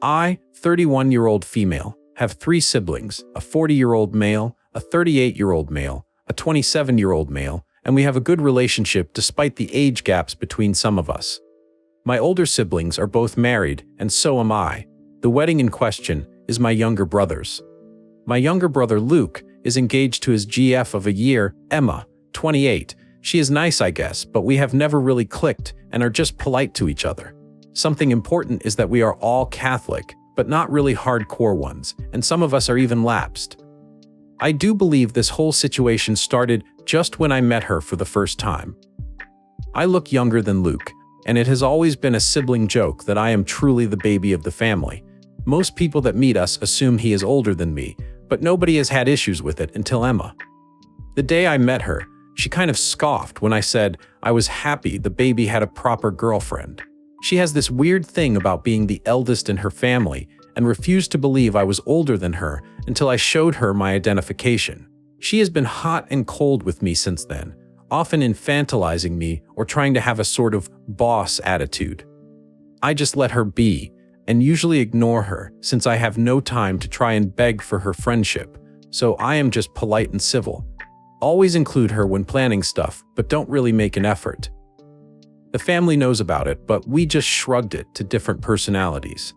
I, 31-year-old female, have 3 siblings, a 40-year-old male, a 38-year-old male, a 27-year-old male, and we have a good relationship despite the age gaps between some of us. My older siblings are both married, and so am I. The wedding in question is my younger brother's. My younger brother Luke is engaged to his GF of a year, Emma, 28. She is nice, I guess, but we have never really clicked and are just polite to each other. Something important is that we are all Catholic, but not really hardcore ones, and some of us are even lapsed. I do believe this whole situation started just when I met her for the first time. I look younger than Luke, and it has always been a sibling joke that I am truly the baby of the family. Most people that meet us assume he is older than me, but nobody has had issues with it until Emma. The day I met her, she kind of scoffed when I said I was happy the baby had a proper girlfriend. She has this weird thing about being the eldest in her family and refused to believe I was older than her until I showed her my identification. She has been hot and cold with me since then, often infantilizing me or trying to have a sort of boss attitude. I just let her be and usually ignore her since I have no time to try and beg for her friendship, so I am just polite and civil. Always include her when planning stuff, but don't really make an effort. The family knows about it, but we just shrugged it to different personalities.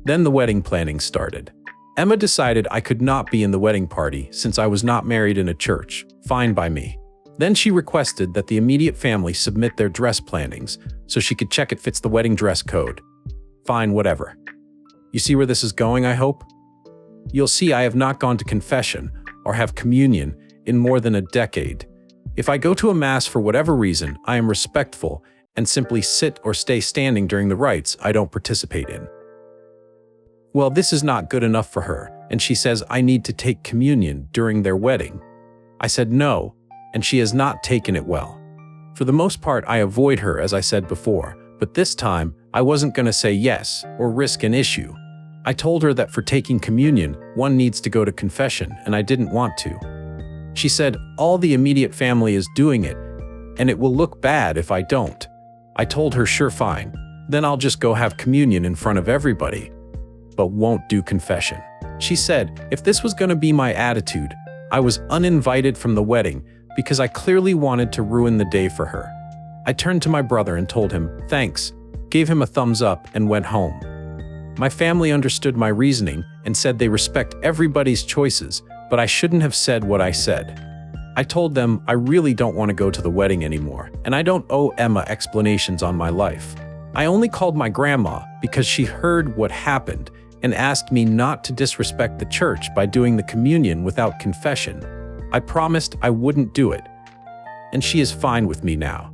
Then the wedding planning started. Emma decided I could not be in the wedding party since I was not married in a church. Fine by me. Then she requested that the immediate family submit their dress plannings so she could check it fits the wedding dress code. Fine, whatever. You see where this is going, I hope? You'll see I have not gone to confession or have communion in more than a decade. If I go to a mass for whatever reason, I am respectful and simply sit or stay standing during the rites I don't participate in. Well, this is not good enough for her, and she says I need to take communion during their wedding. I said no, and she has not taken it well. For the most part, I avoid her, as I said before, but this time, I wasn't going to say yes or risk an issue. I told her that for taking communion, one needs to go to confession, and I didn't want to. She said all the immediate family is doing it, and it will look bad if I don't. I told her sure, fine, then I'll just go have communion in front of everybody, but won't do confession. She said if this was going to be my attitude, I was uninvited from the wedding because I clearly wanted to ruin the day for her. I turned to my brother and told him thanks, gave him a thumbs up, and went home. My family understood my reasoning and said they respect everybody's choices, but I shouldn't have said what I said. I told them I really don't want to go to the wedding anymore, and I don't owe Emma explanations on my life. I only called my grandma because she heard what happened and asked me not to disrespect the church by doing the communion without confession. I promised I wouldn't do it, and she is fine with me now.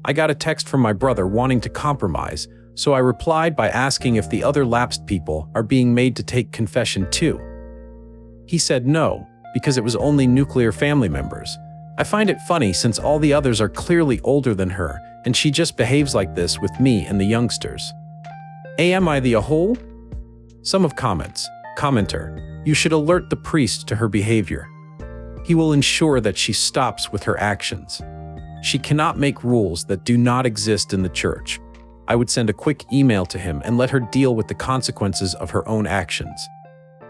I got a text from my brother wanting to compromise, so I replied by asking if the other lapsed people are being made to take confession too. He said no, because it was only nuclear family members. I find it funny since all the others are clearly older than her, and she just behaves like this with me and the youngsters. Am I the a-hole? Some of comments. Commenter, you should alert the priest to her behavior. He will ensure that she stops with her actions. She cannot make rules that do not exist in the church. I would send a quick email to him and let her deal with the consequences of her own actions.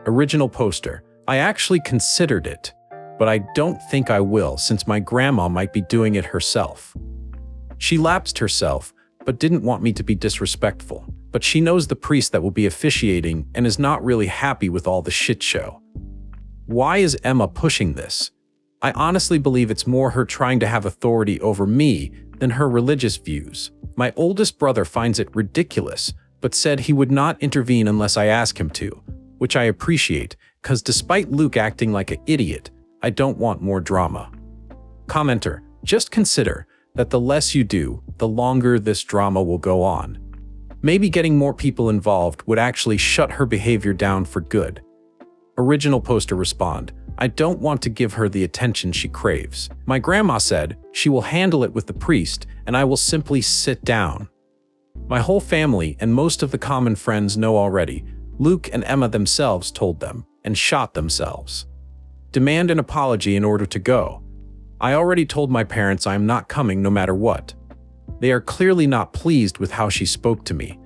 Original poster. I actually considered it, but I don't think I will since my grandma might be doing it herself. She lapsed herself, but didn't want me to be disrespectful. But she knows the priest that will be officiating and is not really happy with all the shit show. Why is Emma pushing this? I honestly believe it's more her trying to have authority over me than her religious views. My oldest brother finds it ridiculous, but said he would not intervene unless I ask him to, which I appreciate, because despite Luke acting like an idiot, I don't want more drama. Commenter, just consider that the less you do, the longer this drama will go on. Maybe getting more people involved would actually shut her behavior down for good. Original poster respond, I don't want to give her the attention she craves. My grandma said she will handle it with the priest and I will simply sit down. My whole family and most of the common friends know already. Luke and Emma themselves told them and shot themselves. Demand an apology in order to go. I already told my parents I am not coming no matter what. They are clearly not pleased with how she spoke to me.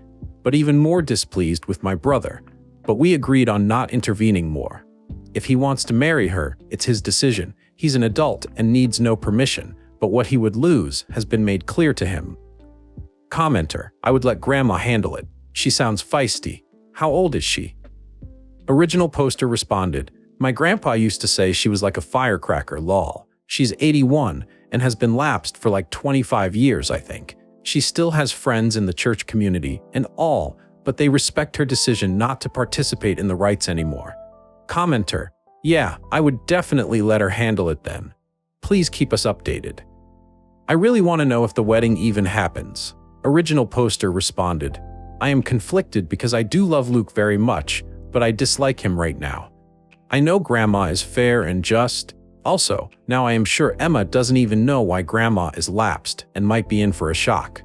but even more displeased with my brother, but we agreed on not intervening more. If he wants to marry her, it's his decision. He's an adult and needs no permission, but what he would lose has been made clear to him. Commenter: I would let Grandma handle it. She sounds feisty. How old is she? Original poster responded: my grandpa used to say she was like a firecracker, lol. She's 81 and has been lapsed for like 25 years, I think. She still has friends in the church community and all, but they respect her decision not to participate in the rites anymore. Commenter: yeah, I would definitely let her handle it then. Please keep us updated. I really want to know if the wedding even happens. Original poster responded: I am conflicted because I do love Luke very much, but I dislike him right now. I know Grandma is fair and just. Also, now I am sure Emma doesn't even know why Grandma is lapsed and might be in for a shock.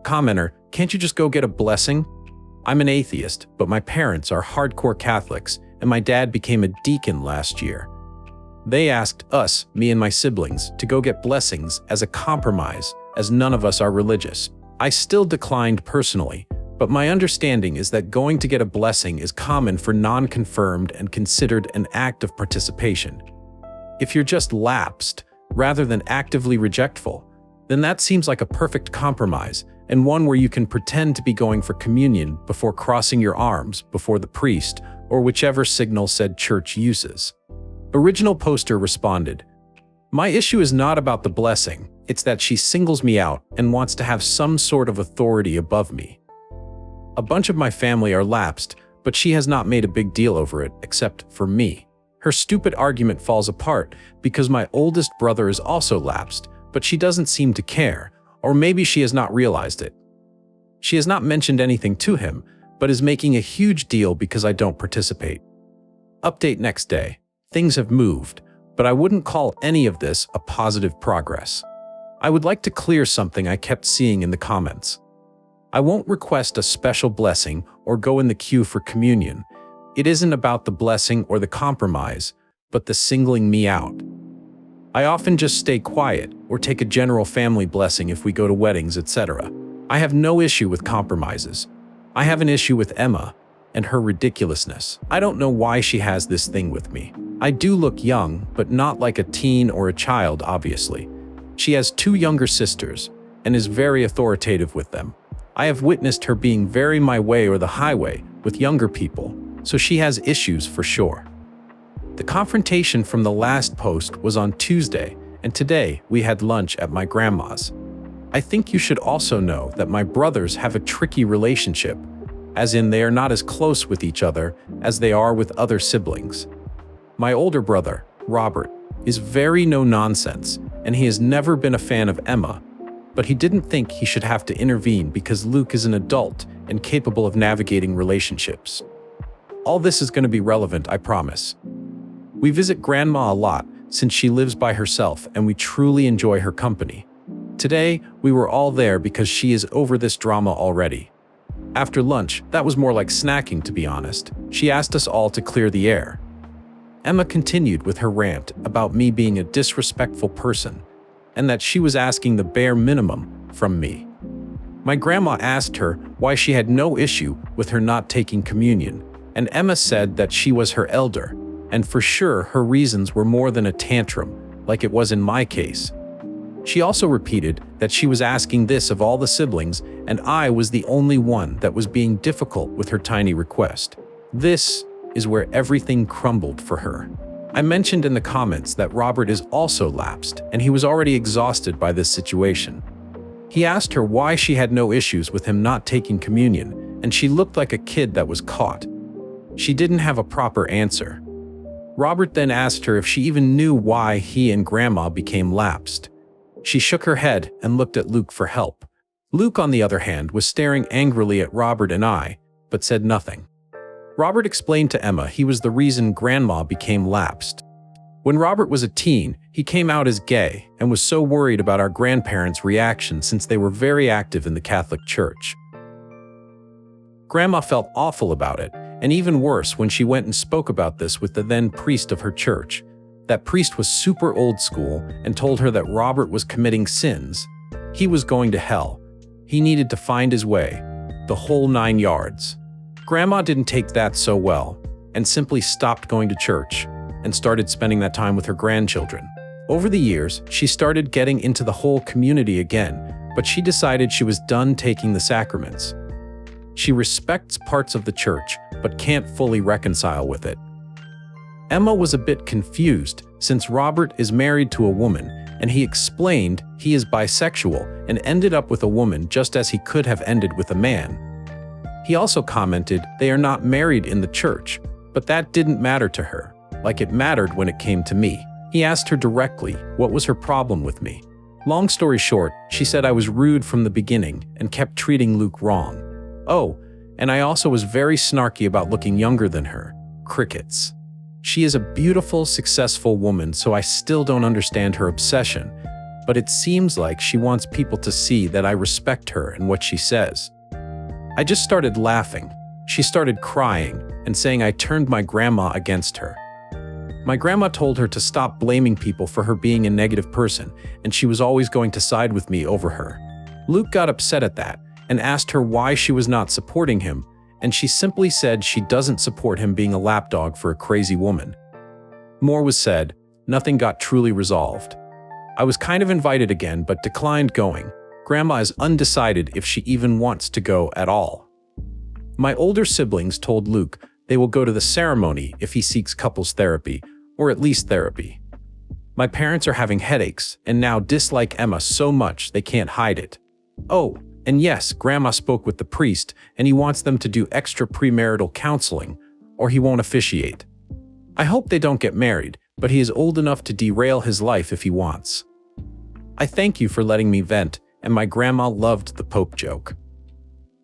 Commenter: can't you just go get a blessing? I'm an atheist, but my parents are hardcore Catholics, and my dad became a deacon last year. They asked us, me and my siblings, to go get blessings as a compromise, as none of us are religious. I still declined personally, but my understanding is that going to get a blessing is common for non-confirmed and considered an act of participation. If you're just lapsed, rather than actively rejectful, then that seems like a perfect compromise, and one where you can pretend to be going for communion before crossing your arms before the priest, or whichever signal said church uses. Original poster responded: my issue is not about the blessing, it's that she singles me out and wants to have some sort of authority above me. A bunch of my family are lapsed, but she has not made a big deal over it, except for me. Her stupid argument falls apart because my oldest brother is also lapsed, but she doesn't seem to care, or maybe she has not realized it. She has not mentioned anything to him, but is making a huge deal because I don't participate. Update next day. Things have moved, but I wouldn't call any of this a positive progress. I would like to clear something I kept seeing in the comments. I won't request a special blessing or go in the queue for communion. It isn't about the blessing or the compromise, but the singling me out. I often just stay quiet or take a general family blessing if we go to weddings, etc. I have no issue with compromises. I have an issue with Emma and her ridiculousness. I don't know why she has this thing with me. I do look young, but not like a teen or a child, obviously. She has 2 younger sisters and is very authoritative with them. I have witnessed her being very my way or the highway with younger people, so she has issues for sure. The confrontation from the last post was on Tuesday, and today we had lunch at my grandma's. I think you should also know that my brothers have a tricky relationship, as in they are not as close with each other as they are with other siblings. My older brother, Robert, is very no-nonsense, and he has never been a fan of Emma, but he didn't think he should have to intervene because Luke is an adult and capable of navigating relationships. All this is going to be relevant, I promise. We visit Grandma a lot since she lives by herself and we truly enjoy her company. Today, we were all there because she is over this drama already. After lunch, that was more like snacking, to be honest. She asked us all to clear the air. Emma continued with her rant about me being a disrespectful person and that she was asking the bare minimum from me. My grandma asked her why she had no issue with her not taking communion, and Emma said that she was her elder, and for sure her reasons were more than a tantrum, like it was in my case. She also repeated that she was asking this of all the siblings, and I was the only one that was being difficult with her tiny request. This is where everything crumbled for her. I mentioned in the comments that Robert is also lapsed, and he was already exhausted by this situation. He asked her why she had no issues with him not taking communion, and she looked like a kid that was caught. She didn't have a proper answer. Robert then asked her if she even knew why he and Grandma became lapsed. She shook her head and looked at Luke for help. Luke, on the other hand, was staring angrily at Robert and I, but said nothing. Robert explained to Emma he was the reason Grandma became lapsed. When Robert was a teen, he came out as gay and was so worried about our grandparents' reaction since they were very active in the Catholic Church. Grandma felt awful about it, and even worse when she went and spoke about this with the then priest of her church. That priest was super old school and told her that Robert was committing sins. He was going to hell. He needed to find his way. the whole 9 yards. Grandma didn't take that so well and simply stopped going to church and started spending that time with her grandchildren. Over the years, she started getting into the whole community again, but she decided she was done taking the sacraments. She respects parts of the church, but can't fully reconcile with it. Emma was a bit confused since Robert is married to a woman, and he explained he is bisexual and ended up with a woman just as he could have ended with a man. He also commented they are not married in the church, but that didn't matter to her, like it mattered when it came to me. He asked her directly what was her problem with me. Long story short, she said I was rude from the beginning and kept treating Luke wrong. Oh, and I also was very snarky about looking younger than her. Crickets. She is a beautiful, successful woman, so I still don't understand her obsession, but it seems like she wants people to see that I respect her and what she says. I just started laughing. She started crying and saying I turned my grandma against her. My grandma told her to stop blaming people for her being a negative person, and she was always going to side with me over her. Luke got upset at that and asked her why she was not supporting him, and she simply said she doesn't support him being a lapdog for a crazy woman. More was said, nothing got truly resolved. I was kind of invited again but declined going. Grandma is undecided if she even wants to go at all. My older siblings told Luke they will go to the ceremony if he seeks couples therapy, or at least therapy. My parents are having headaches and now dislike Emma so much they can't hide it. Oh, and yes, Grandma spoke with the priest and he wants them to do extra premarital counseling, or he won't officiate. I hope they don't get married, but he is old enough to derail his life if he wants. I thank you for letting me vent, and my grandma loved the Pope joke.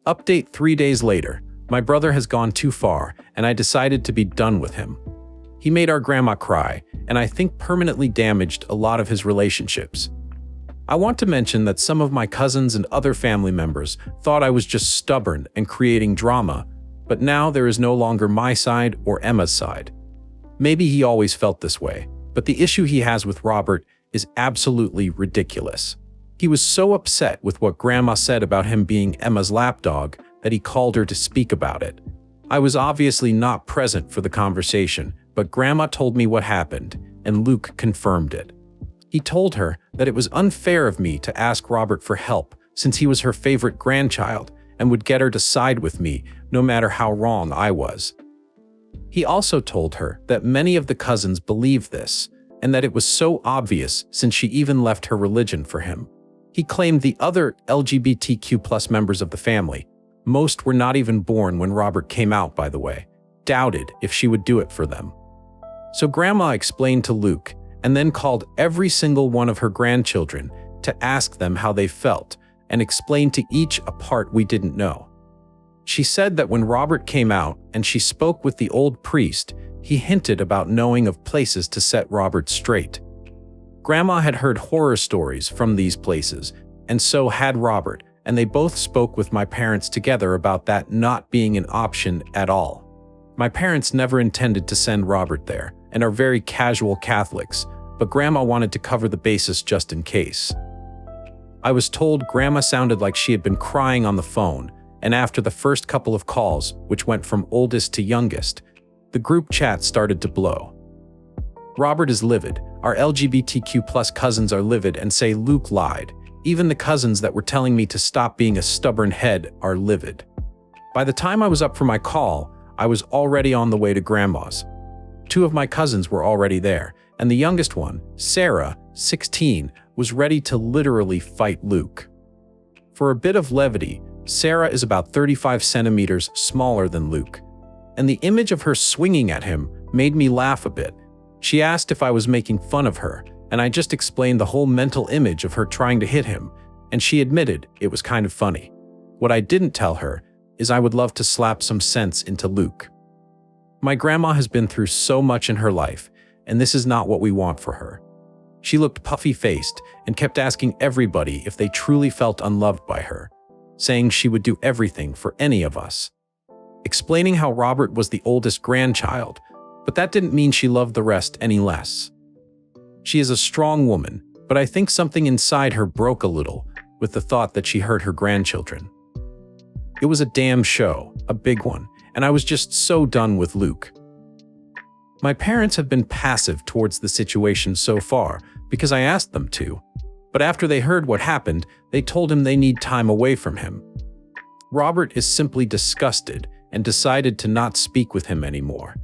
Update 3 days later. My brother has gone too far, and I decided to be done with him. He made our grandma cry, and I think permanently damaged a lot of his relationships. I want to mention that some of my cousins and other family members thought I was just stubborn and creating drama, but now there is no longer my side or Emma's side. Maybe he always felt this way, but the issue he has with Robert is absolutely ridiculous. He was so upset with what Grandma said about him being Emma's lapdog that he called her to speak about it. I was obviously not present for the conversation, but Grandma told me what happened, and Luke confirmed it. He told her that it was unfair of me to ask Robert for help since he was her favorite grandchild and would get her to side with me no matter how wrong I was. He also told her that many of the cousins believed this, and that it was so obvious since she even left her religion for him. He claimed the other LGBTQ+ members of the family, most were not even born when Robert came out, by the way, doubted if she would do it for them. So Grandma explained to Luke and then called every single one of her grandchildren to ask them how they felt and explained to each a part we didn't know. She said that when Robert came out and she spoke with the old priest, he hinted about knowing of places to set Robert straight. Grandma had heard horror stories from these places, and so had Robert, and they both spoke with my parents together about that not being an option at all. My parents never intended to send Robert there, and are very casual Catholics, but Grandma wanted to cover the bases just in case. I was told Grandma sounded like she had been crying on the phone, and after the first couple of calls, which went from oldest to youngest, the group chat started to blow. Robert is livid, our LGBTQ+ cousins are livid and say Luke lied. Even the cousins that were telling me to stop being a stubborn head are livid. By the time I was up for my call, I was already on the way to Grandma's. 2 of my cousins were already there, and the youngest one, Sarah, 16, was ready to literally fight Luke. For a bit of levity, Sarah is about 35 centimeters smaller than Luke, and the image of her swinging at him made me laugh a bit. She asked if I was making fun of her, and I just explained the whole mental image of her trying to hit him, and she admitted it was kind of funny. What I didn't tell her is I would love to slap some sense into Luke. My grandma has been through so much in her life, and this is not what we want for her. She looked puffy-faced and kept asking everybody if they truly felt unloved by her, saying she would do everything for any of us. Explaining how Robert was the oldest grandchild, but that didn't mean she loved the rest any less. She is a strong woman, but I think something inside her broke a little with the thought that she hurt her grandchildren. It was a damn show, a big one, and I was just so done with Luke. My parents have been passive towards the situation so far because I asked them to, but after they heard what happened, they told him they need time away from him. Robert is simply disgusted and decided to not speak with him anymore,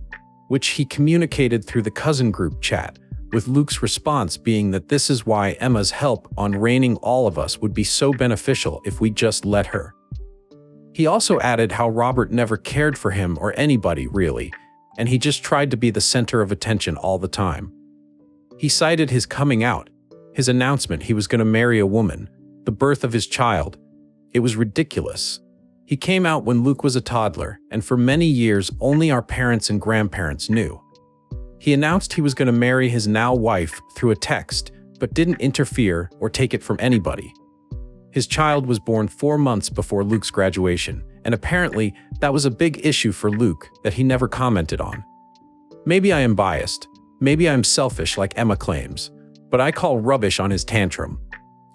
which he communicated through the cousin group chat, with Luke's response being that this is why Emma's help on reining all of us would be so beneficial if we just let her. He also added how Robert never cared for him or anybody really, and he just tried to be the center of attention all the time. He cited his coming out, his announcement he was going to marry a woman, the birth of his child. It was ridiculous. He came out when Luke was a toddler, and for many years only our parents and grandparents knew. He announced he was going to marry his now wife through a text, but didn't interfere or take it from anybody. His child was born 4 months before Luke's graduation, and apparently that was a big issue for Luke that he never commented on. Maybe I am biased, maybe I'm selfish like Emma claims, but I call rubbish on his tantrum.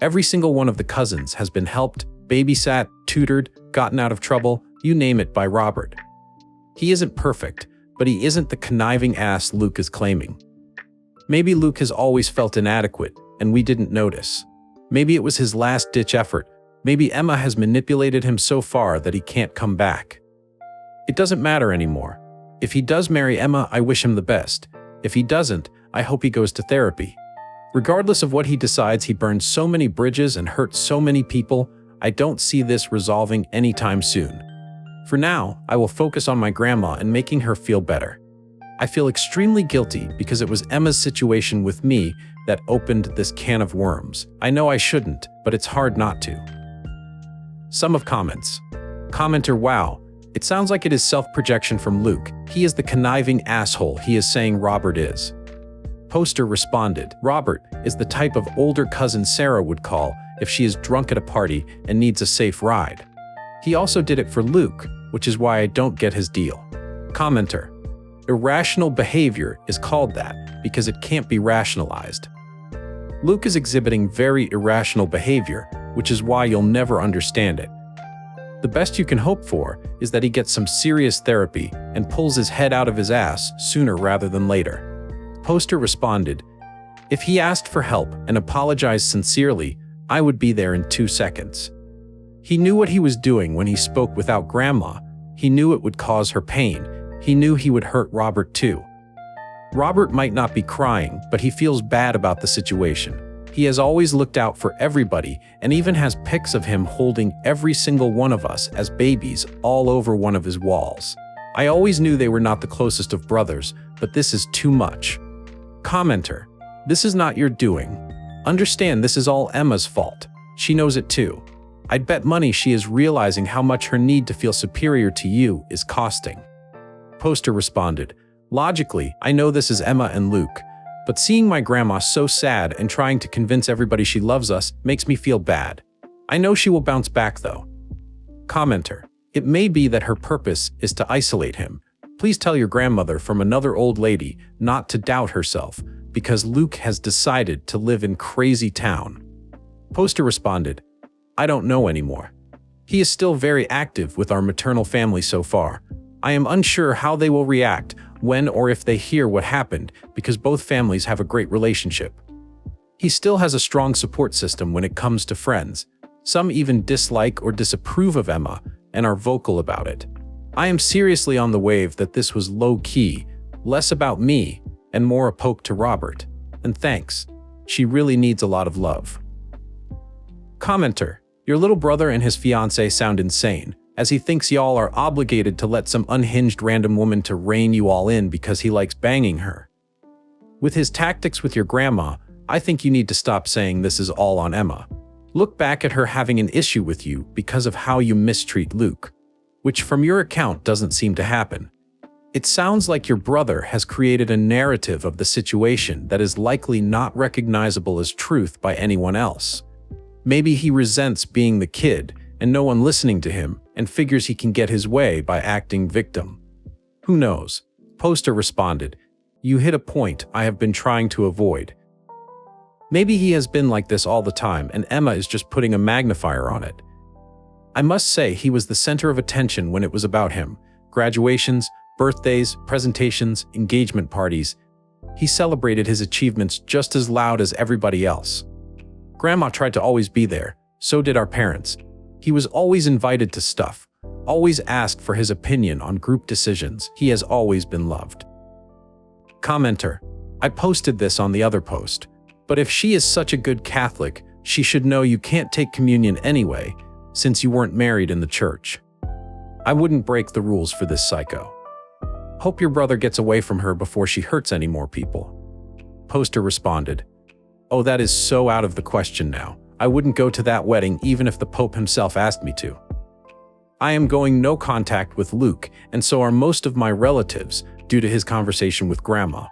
Every single one of the cousins has been helped, babysat, tutored, gotten out of trouble, you name it, by Robert. He isn't perfect, but he isn't the conniving ass Luke is claiming. Maybe Luke has always felt inadequate, and we didn't notice. Maybe it was his last-ditch effort. Maybe Emma has manipulated him so far that he can't come back. It doesn't matter anymore. If he does marry Emma, I wish him the best. If he doesn't, I hope he goes to therapy. Regardless of what he decides, he burned so many bridges and hurt so many people. I don't see this resolving anytime soon. For now, I will focus on my grandma and making her feel better. I feel extremely guilty because it was Emma's situation with me that opened this can of worms. I know I shouldn't, but it's hard not to. Sum of comments. Commenter: wow, it sounds like it is self-projection from Luke. He is the conniving asshole he is saying Robert is. Poster responded: Robert is the type of older cousin Sarah would call if she is drunk at a party and needs a safe ride. He also did it for Luke, which is why I don't get his deal. Commenter: irrational behavior is called that because it can't be rationalized. Luke is exhibiting very irrational behavior, which is why you'll never understand it. The best you can hope for is that he gets some serious therapy and pulls his head out of his ass sooner rather than later. Poster responded: if he asked for help and apologized sincerely, I would be there in 2 seconds. He knew what he was doing when he spoke without Grandma. He knew it would cause her pain. He knew he would hurt Robert too. Robert might not be crying, but he feels bad about the situation. He has always looked out for everybody and even has pics of him holding every single one of us as babies all over one of his walls. I always knew they were not the closest of brothers, but this is too much. Commenter: this is not your doing. Understand this is all Emma's fault. She knows it too. I'd bet money she is realizing how much her need to feel superior to you is costing. Poster responded: logically, I know this is Emma and Luke, but seeing my grandma so sad and trying to convince everybody she loves us makes me feel bad. I know she will bounce back though. Commenter: it may be that her purpose is to isolate him. Please tell your grandmother from another old lady not to doubt herself, because Luke has decided to live in crazy town. Poster responded: I don't know anymore. He is still very active with our maternal family so far. I am unsure how they will react when or if they hear what happened, because both families have a great relationship. He still has a strong support system when it comes to friends. Some even dislike or disapprove of Emma and are vocal about it. I am seriously on the wave that this was low-key, less about me and more a poke to Robert. And thanks. She really needs a lot of love. Commenter: your little brother and his fiancée sound insane, as he thinks y'all are obligated to let some unhinged random woman to rein you all in because he likes banging her. With his tactics with your grandma, I think you need to stop saying this is all on Emma. Look back at her having an issue with you because of how you mistreat Luke, which from your account doesn't seem to happen. It sounds like your brother has created a narrative of the situation that is likely not recognizable as truth by anyone else. Maybe he resents being the kid and no one listening to him and figures he can get his way by acting victim. Who knows? Poster responded: you hit a point I have been trying to avoid. Maybe he has been like this all the time and Emma is just putting a magnifier on it. I must say he was the center of attention when it was about him. Graduations, birthdays, presentations, engagement parties. He celebrated his achievements just as loud as everybody else. Grandma tried to always be there, so did our parents. He was always invited to stuff, always asked for his opinion on group decisions. He has always been loved. Commenter: I posted this on the other post, but if she is such a good Catholic, she should know you can't take communion anyway, since you weren't married in the church. I wouldn't break the rules for this psycho. Hope your brother gets away from her before she hurts any more people. Poster responded: Oh, that is so out of the question now. I wouldn't go to that wedding even if the Pope himself asked me to. I am going no contact with Luke, and so are most of my relatives, due to his conversation with Grandma.